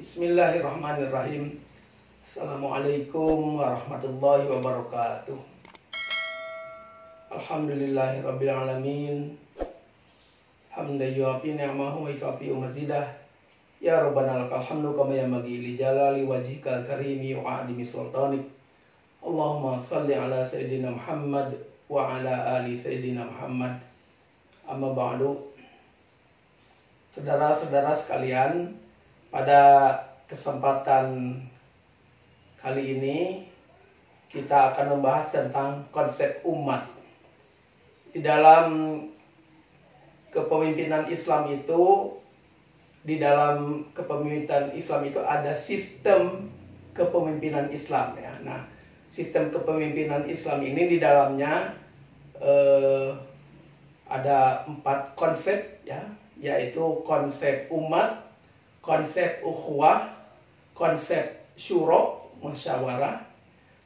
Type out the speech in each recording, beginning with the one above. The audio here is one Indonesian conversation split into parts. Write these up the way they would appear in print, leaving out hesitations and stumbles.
Bismillahirrahmanirrahim. Assalamualaikum warahmatullahi wabarakatuh. Alhamdulillahirabbil alamin. Hamdan yuafi ni'amahu wa yukafi mazidah. Ya Rabbana lakal hamdu kama yanbaghi li jalali wajhikal karimi wa adimi sultanik. Allahumma salli ala sayyidina Muhammad wa ala ali sayyidina Muhammad. Amma ba'du. Saudara-saudara sekalian, pada kesempatan kali ini kita akan membahas tentang konsep umat. Di dalam kepemimpinan Islam itu, ada sistem kepemimpinan Islam ya. Nah, sistem kepemimpinan Islam ini di dalamnya ada 4 konsep ya, yaitu konsep umat, konsep ukhuwah, konsep syuro, musyawarah,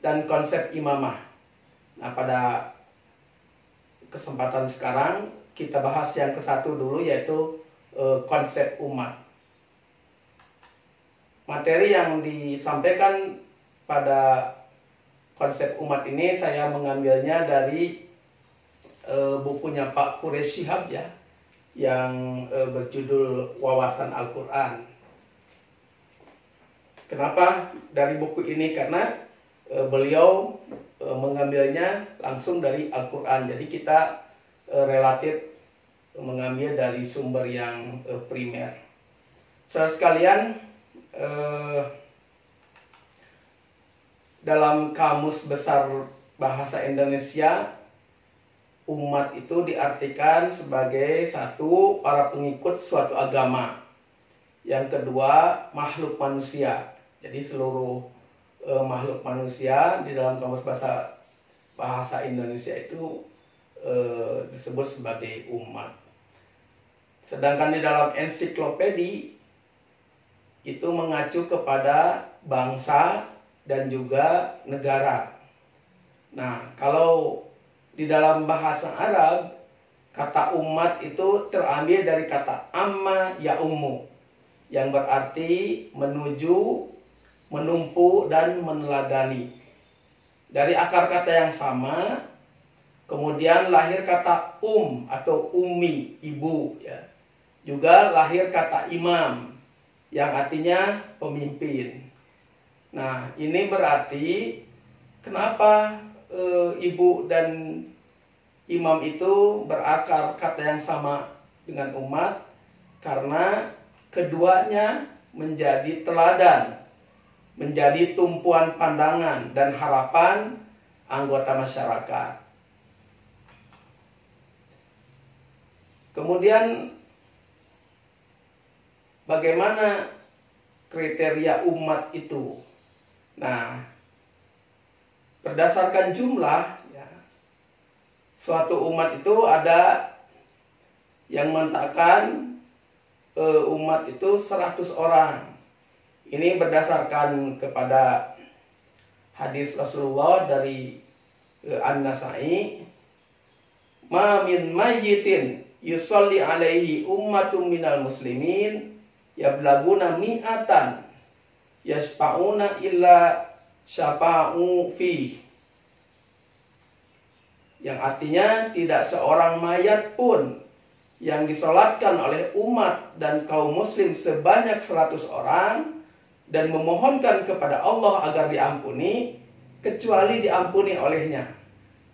dan konsep imamah. Nah, pada kesempatan sekarang kita bahas yang ke-1 dulu, yaitu konsep umat. Materi yang disampaikan pada konsep umat ini saya mengambilnya dari bukunya Pak Quraish Shihab ya, yang berjudul Wawasan Al-Quran. Kenapa dari buku ini? Karena beliau mengambilnya langsung dari Al-Quran. Jadi kita relatif mengambil dari sumber yang primer. Saudara sekalian, dalam Kamus Besar Bahasa Indonesia, umat itu diartikan sebagai 1, para pengikut suatu agama. Yang kedua, makhluk manusia. Jadi seluruh makhluk manusia di dalam Kamus Bahasa Indonesia itu disebut sebagai umat. Sedangkan di dalam ensiklopedi itu mengacu kepada bangsa dan juga negara. Nah, kalau di dalam bahasa Arab, kata umat itu terambil dari kata amma ya ummu, yang berarti menuju, menumpu, dan meneladani. Dari akar kata yang sama, kemudian lahir kata atau ummi, ibu ya. Juga lahir kata imam, yang artinya pemimpin. Nah, ini berarti kenapa ibu dan imam itu berakar kata yang sama dengan umat? Karena keduanya menjadi teladan, menjadi tumpuan pandangan dan harapan anggota masyarakat. Kemudian bagaimana kriteria umat itu? Nah, berdasarkan jumlah ya, suatu umat itu ada yang mengatakan umat itu 100 orang. Ini berdasarkan kepada hadis Rasulullah dari An-Nasa'i, ma min mayyitin yusolli alaihi ummatum minal muslimin yablaguna mi'atan yasfa'una illa syafa'u fi. Yang artinya tidak seorang mayat pun yang disolatkan oleh umat dan kaum muslim sebanyak 100 orang dan memohonkan kepada Allah agar diampuni, kecuali diampuni olehnya.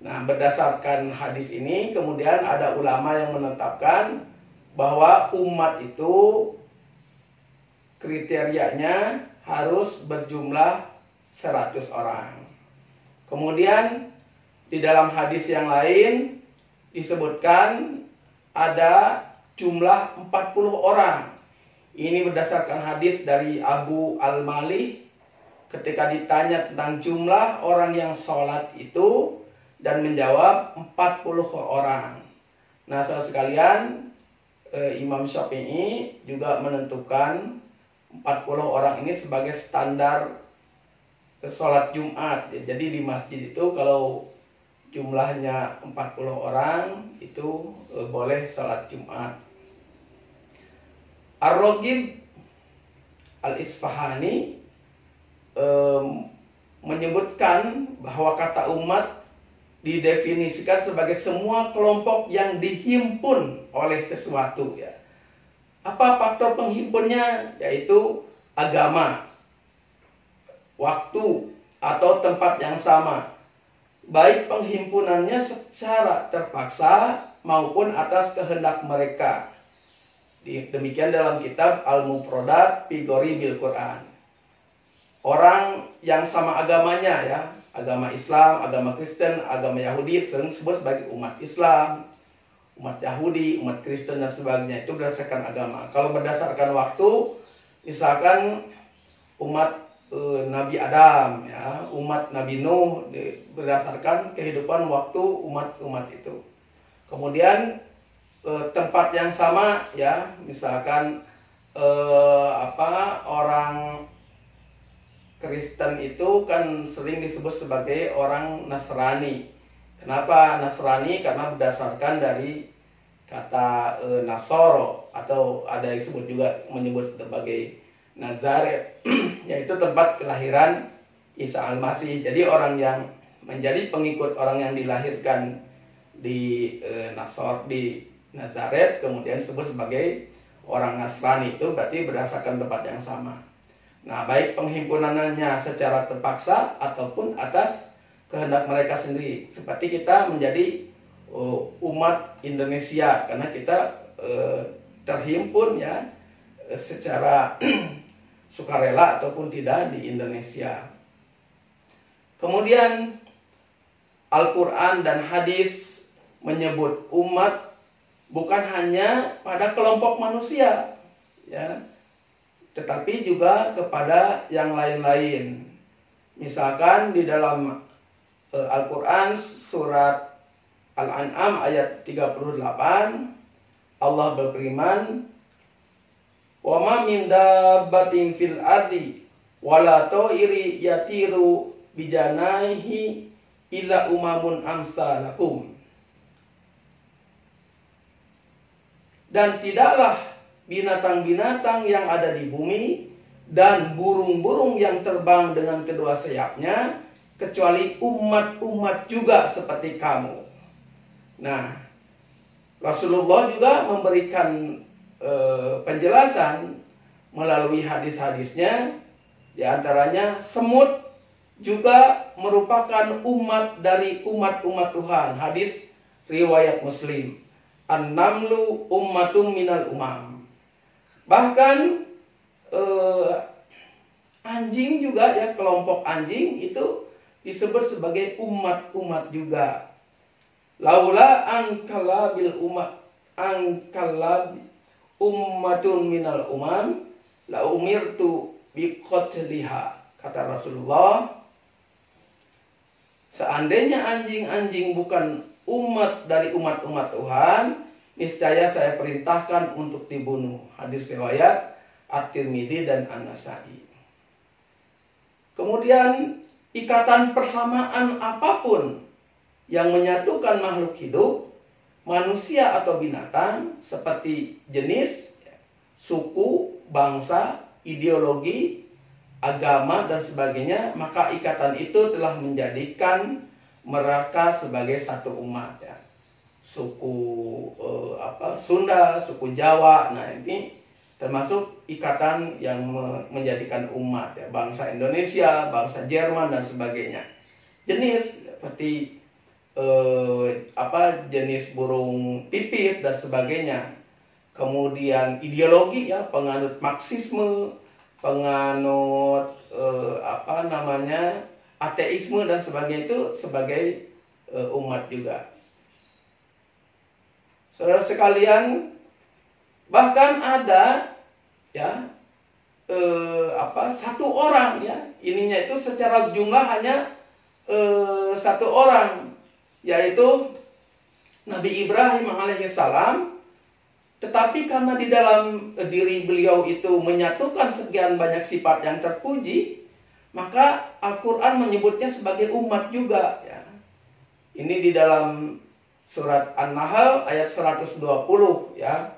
Nah, berdasarkan hadis ini kemudian ada ulama yang menetapkan bahwa umat itu kriterianya harus berjumlah 100 orang. Kemudian di dalam hadis yang lain disebutkan ada jumlah 40 orang. Ini berdasarkan hadis dari Abu Al-Malih ketika ditanya tentang jumlah orang yang sholat itu, dan menjawab 40 orang. Nah, saudara sekalian, Imam Syafi'i juga menentukan 40 orang ini sebagai standar sholat Jumat. Jadi di masjid itu kalau jumlahnya 40 orang itu boleh sholat Jumat. Ar-Raghib Al-Isfahani menyebutkan bahwa kata umat didefinisikan sebagai semua kelompok yang dihimpun oleh sesuatu, ya. Apa faktor penghimpunnya? Yaitu agama, waktu, atau tempat yang sama, baik penghimpunannya secara terpaksa maupun atas kehendak mereka. Demikian dalam kitab Al-Mufradat fi Ghoribil Quran. Orang yang sama agamanya, ya, agama Islam, agama Kristen, agama Yahudi sering disebut sebagai umat Islam, umat Yahudi, umat Kristen dan sebagainya. Itu berdasarkan agama. Kalau berdasarkan waktu, misalkan umat Nabi Adam, ya, umat Nabi Nuh, berdasarkan kehidupan waktu umat-umat itu. Kemudian tempat yang sama, ya, misalkan orang Kristen itu kan sering disebut sebagai orang Nasrani. Kenapa Nasrani? Karena berdasarkan dari kata Nasoro, atau ada yang disebut juga menyebut sebagai Nazaret, yaitu tempat kelahiran Isa Al-Masih. Jadi orang yang menjadi pengikut orang yang dilahirkan di Nazaret kemudian disebut sebagai orang Nasrani, itu berarti berdasarkan tempat yang sama. Nah, baik penghimpunannya secara terpaksa ataupun atas kehendak mereka sendiri. Seperti kita menjadi umat Indonesia karena kita terhimpun, ya, secara sukarela ataupun tidak di Indonesia. Kemudian Al-Quran dan hadis menyebut umat bukan hanya pada kelompok manusia, ya, tetapi juga kepada yang lain-lain. Misalkan di dalam Al-Quran surat Al-An'am ayat 38, Allah berfirman, "Wa ma min dabbatin fil ardi wala ta'iri yatiru bijanahi illa umamun amsalakum." Dan tidaklah binatang-binatang yang ada di bumi dan burung-burung yang terbang dengan kedua sayapnya kecuali umat-umat juga seperti kamu. Nah, Rasulullah juga memberikan penjelasan melalui hadis-hadisnya, di antaranya semut juga merupakan umat dari umat-umat Tuhan. Hadis riwayat Muslim. An-namlu ummatum minal umam. Bahkan anjing juga, ya, kelompok anjing itu disebut sebagai umat-umat juga. Laula angkalabil ummatun minal umam la umirtu biqatliha. Kata Rasulullah, seandainya anjing-anjing bukan umat dari umat-umat Tuhan, niscaya saya perintahkan untuk dibunuh. Hadis riwayat At-Tirmidzi dan An-Nasa'i. Kemudian ikatan persamaan apapun yang menyatukan makhluk hidup, manusia atau binatang, seperti jenis, suku, bangsa, ideologi, agama, dan sebagainya, maka ikatan itu telah menjadikan mereka sebagai satu umat, ya. Suku Sunda, suku Jawa, nah ini termasuk ikatan yang menjadikan umat, ya. Bangsa Indonesia, bangsa Jerman, dan sebagainya. Jenis seperti jenis burung pipit dan sebagainya. Kemudian ideologi, ya, penganut Marxisme, penganut ateisme dan sebagainya, itu sebagai umat juga. Saudara sekalian, bahkan ada, ya, satu orang, ya, ininya itu secara jumlah hanya satu orang, yaitu Nabi Ibrahim alaihissalam. Tetapi karena di dalam diri beliau itu menyatukan sekian banyak sifat yang terpuji, maka Al-Quran menyebutnya sebagai umat juga, ya. Ini di dalam surat An-Nahl ayat 120, ya.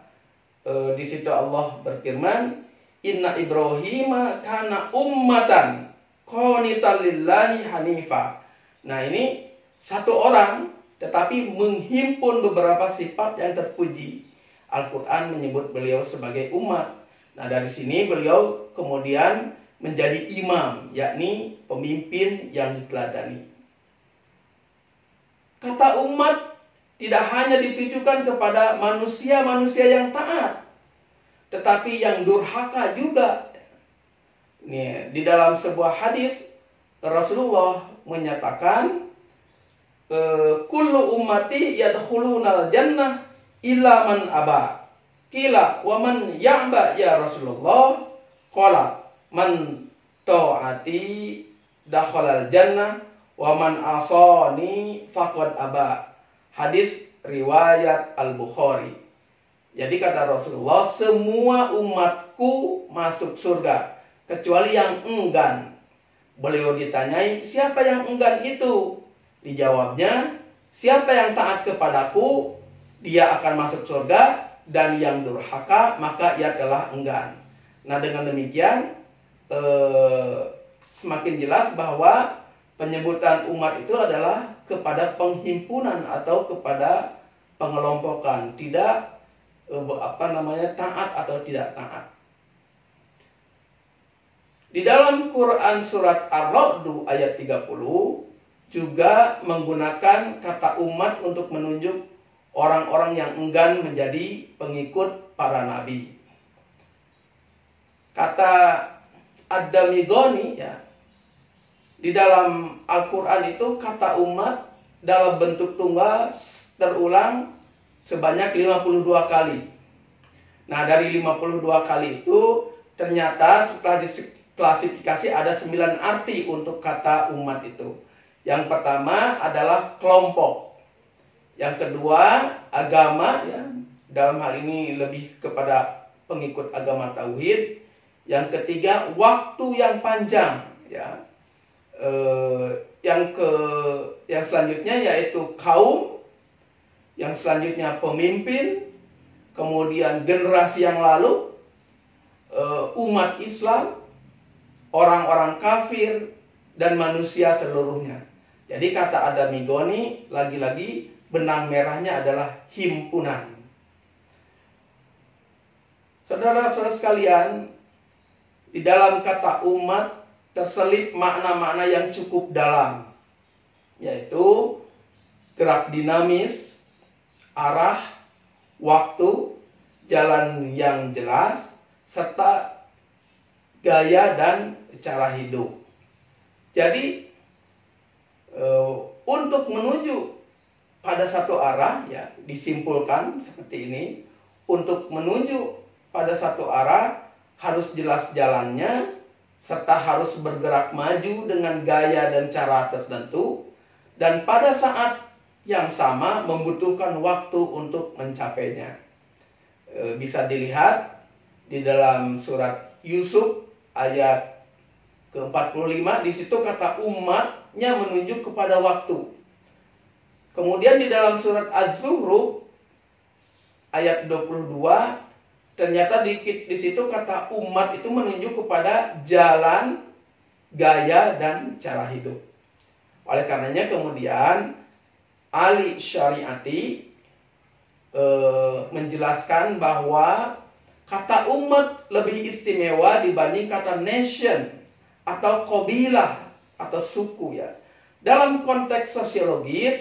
Di situ Allah berfirman, inna Ibrahim kana ummatan qanitan lillahi hanifa. Nah, ini satu orang tetapi menghimpun beberapa sifat yang terpuji. Al-Quran menyebut beliau sebagai umat. Nah, dari sini beliau kemudian menjadi imam, yakni pemimpin yang diteladani. Kata umat tidak hanya ditujukan kepada manusia-manusia yang taat, tetapi yang durhaka juga. Nih, di dalam sebuah hadis Rasulullah menyatakan, kullu ummati yadkhulunal jannah illa man aba. Qila wa man ya'ba ya Rasulullah? Qala man ta'ati dakhalal jannah wa man asani faqad aba. Hadis riwayat Al-Bukhari. Jadi kata Rasulullah, semua umatku masuk surga kecuali yang enggan. Beliau ditanyai, siapa yang enggan itu? Dijawabnya, siapa yang taat kepadaku, dia akan masuk surga, dan yang durhaka, maka ia telah enggan. Nah, dengan demikian, semakin jelas bahwa penyebutan umat itu adalah kepada penghimpunan atau kepada pengelompokan, tidak taat atau tidak taat. Di dalam Quran surat Ar-Ra'd ayat 30 juga menggunakan kata umat untuk menunjuk orang-orang yang enggan menjadi pengikut para nabi. Kata Ad-Damigoni, ya, di dalam Al-Quran itu kata umat dalam bentuk tunggal terulang sebanyak 52 kali. Nah, dari 52 kali itu ternyata setelah diklasifikasi ada 9 arti untuk kata umat itu. Yang pertama adalah kelompok. Yang kedua agama, ya, dalam hal ini lebih kepada pengikut agama tauhid. Yang ketiga waktu yang panjang, ya. Yang selanjutnya yaitu kaum. Yang selanjutnya pemimpin, kemudian generasi yang lalu, umat Islam, orang-orang kafir, dan manusia seluruhnya. Jadi kata Ad-Damigoni, lagi-lagi benang merahnya adalah himpunan. Saudara-saudara sekalian, di dalam kata umat terselip makna-makna yang cukup dalam, yaitu gerak dinamis, arah, waktu, jalan yang jelas, serta gaya dan cara hidup. Jadi untuk menuju pada satu arah, ya, disimpulkan seperti ini. Untuk menuju pada satu arah harus jelas jalannya, serta harus bergerak maju dengan gaya dan cara tertentu, dan pada saat yang sama membutuhkan waktu untuk mencapainya. Bisa dilihat di dalam surat Yusuf ayat ke-45, di situ kata umatnya menunjuk kepada waktu. Kemudian di dalam surat Az-Zukhruf ayat 22, ternyata di situ kata umat itu menunjuk kepada jalan, gaya, dan cara hidup. Oleh karenanya kemudian ahli syariati menjelaskan bahwa kata umat lebih istimewa dibanding kata nation atau qabilah atau suku, ya. Dalam konteks sosiologis,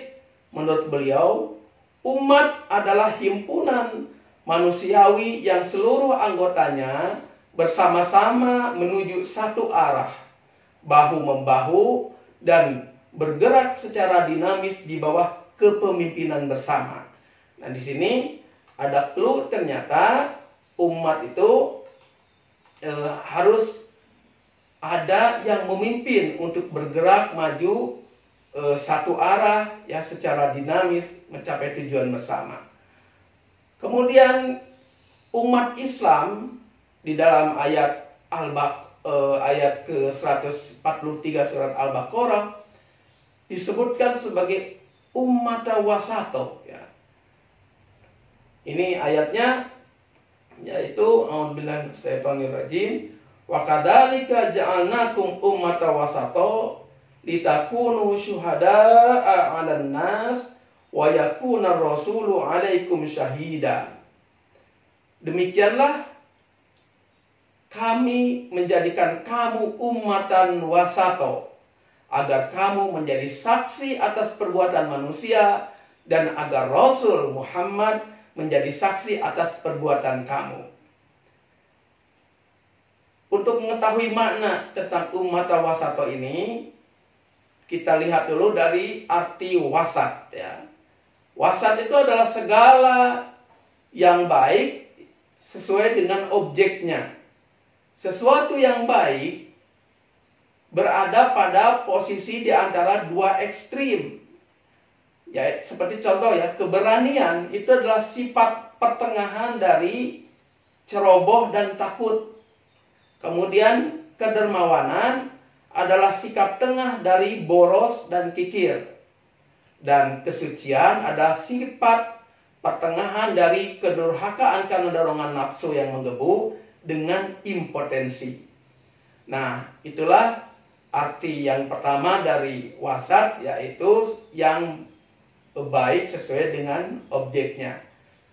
menurut beliau, umat adalah himpunan manusiawi yang seluruh anggotanya bersama-sama menuju satu arah, bahu-membahu, dan bergerak secara dinamis di bawah kepemimpinan bersama. Nah, di sini ada clue, ternyata umat itu harus ada yang memimpin untuk bergerak maju satu arah, ya, secara dinamis mencapai tujuan bersama. Kemudian umat Islam di dalam ayat ayat ke-143 surat Al-Baqarah disebutkan sebagai ummata wasato, ya. Ini ayatnya yaitu a'udzubillahi minasyaitonirrajim, wa kadzalika ja'alnakum ummatan wasata litakunu syuhada'a 'alan nas wa yakuna rasulu 'alaikum syahida. Demikianlah kami menjadikan kamu ummatan wasato, agar kamu menjadi saksi atas perbuatan manusia dan agar Rasul Muhammad menjadi saksi atas perbuatan kamu. Untuk mengetahui makna tentang ummatan wasato ini, kita lihat dulu dari arti wasat ya. Wasat itu adalah segala yang baik sesuai dengan objeknya. Sesuatu yang baik berada pada posisi di antara dua ekstrim. Ya, seperti contoh ya, keberanian itu adalah sifat pertengahan dari ceroboh dan takut. Kemudian kedermawanan adalah sikap tengah dari boros dan kikir. Dan kesucian adalah sifat pertengahan dari kedurhakaan karena dorongan nafsu yang menggebu dengan impotensi. Nah, itulah arti yang pertama dari wasat, yaitu yang baik sesuai dengan objeknya.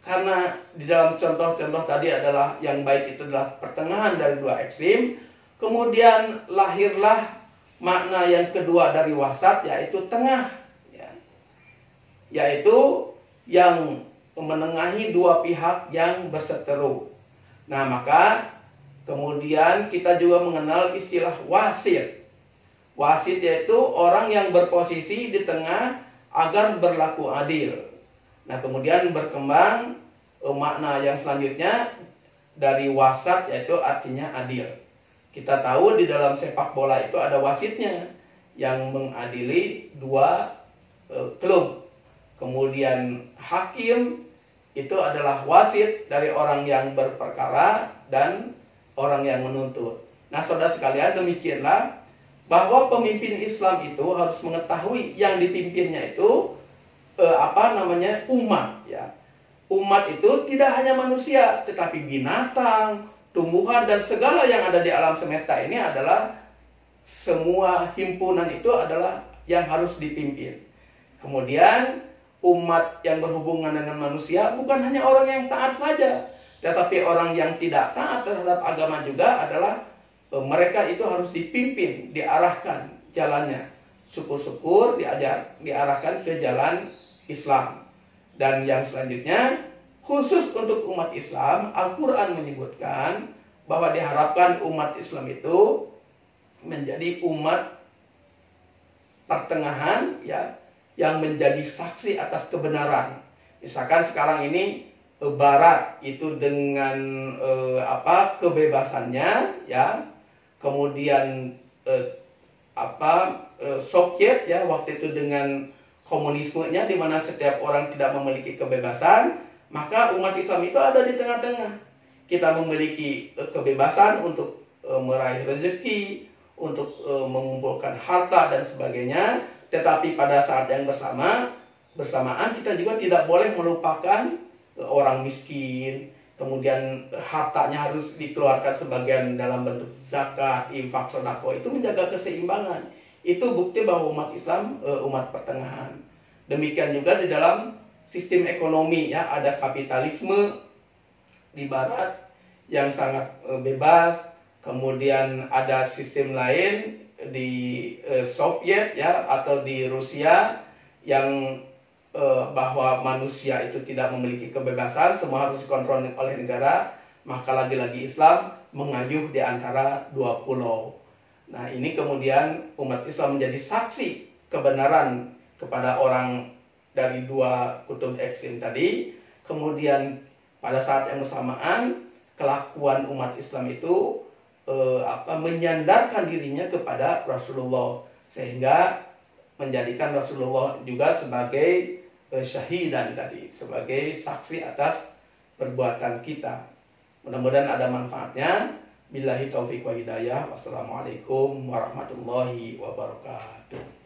Karena di dalam contoh-contoh tadi adalah yang baik itu adalah pertengahan dari dua ekstrim. Kemudian lahirlah makna yang kedua dari wasat, yaitu tengah ya. Yaitu yang menengahi dua pihak yang berseteru. Nah, maka kemudian kita juga mengenal istilah wasit. Wasit yaitu orang yang berposisi di tengah agar berlaku adil. Nah, kemudian berkembang makna yang selanjutnya dari wasat, yaitu artinya adil. Kita tahu di dalam sepak bola itu ada wasitnya yang mengadili dua klub. Kemudian hakim itu adalah wasit dari orang yang berperkara dan orang yang menuntut. Nah, saudara sekalian, demikianlah bahwa pemimpin Islam itu harus mengetahui yang dipimpinnya itu umat ya. Umat itu tidak hanya manusia, tetapi binatang, tumbuhan dan segala yang ada di alam semesta ini adalah semua himpunan itu adalah yang harus dipimpin. Kemudian umat yang berhubungan dengan manusia bukan hanya orang yang taat saja, tetapi orang yang tidak taat terhadap agama juga adalah mereka itu harus dipimpin, diarahkan jalannya. Syukur-syukur diarahkan ke jalan Islam. Dan yang selanjutnya, khusus untuk umat Islam, Al-Quran menyebutkan bahwa diharapkan umat Islam itu menjadi umat pertengahan ya, yang menjadi saksi atas kebenaran. Misalkan sekarang ini Barat itu dengan kebebasannya ya, kemudian Soviet ya waktu itu dengan komunismenya, di mana setiap orang tidak memiliki kebebasan, maka umat Islam itu ada di tengah-tengah. Kita memiliki kebebasan untuk meraih rezeki, untuk mengumpulkan harta dan sebagainya. Tetapi pada saat yang bersamaan kita juga tidak boleh melupakan orang miskin. Kemudian hartanya harus dikeluarkan sebagian dalam bentuk zakat, infak, sedekah. Itu menjaga keseimbangan. Itu bukti bahwa umat Islam umat pertengahan. Demikian juga di dalam sistem ekonomi ya, ada kapitalisme di Barat yang sangat bebas. Kemudian ada sistem lain di Soviet ya, atau di Rusia yang bahwa manusia itu tidak memiliki kebebasan, semua harus dikontrol oleh negara. Maka lagi-lagi Islam mengayuh di antara dua pulau. Nah, ini kemudian umat Islam menjadi saksi kebenaran kepada orang dari dua kutub ekstrim tadi. Kemudian pada saat yang bersamaan kelakuan umat Islam itu menyandarkan dirinya kepada Rasulullah, sehingga menjadikan Rasulullah juga sebagai syahidan tadi, sebagai saksi atas perbuatan kita. Mudah-mudahan ada manfaatnya. Billahi taufiq wa hidayah. Wassalamualaikum warahmatullahi wabarakatuh.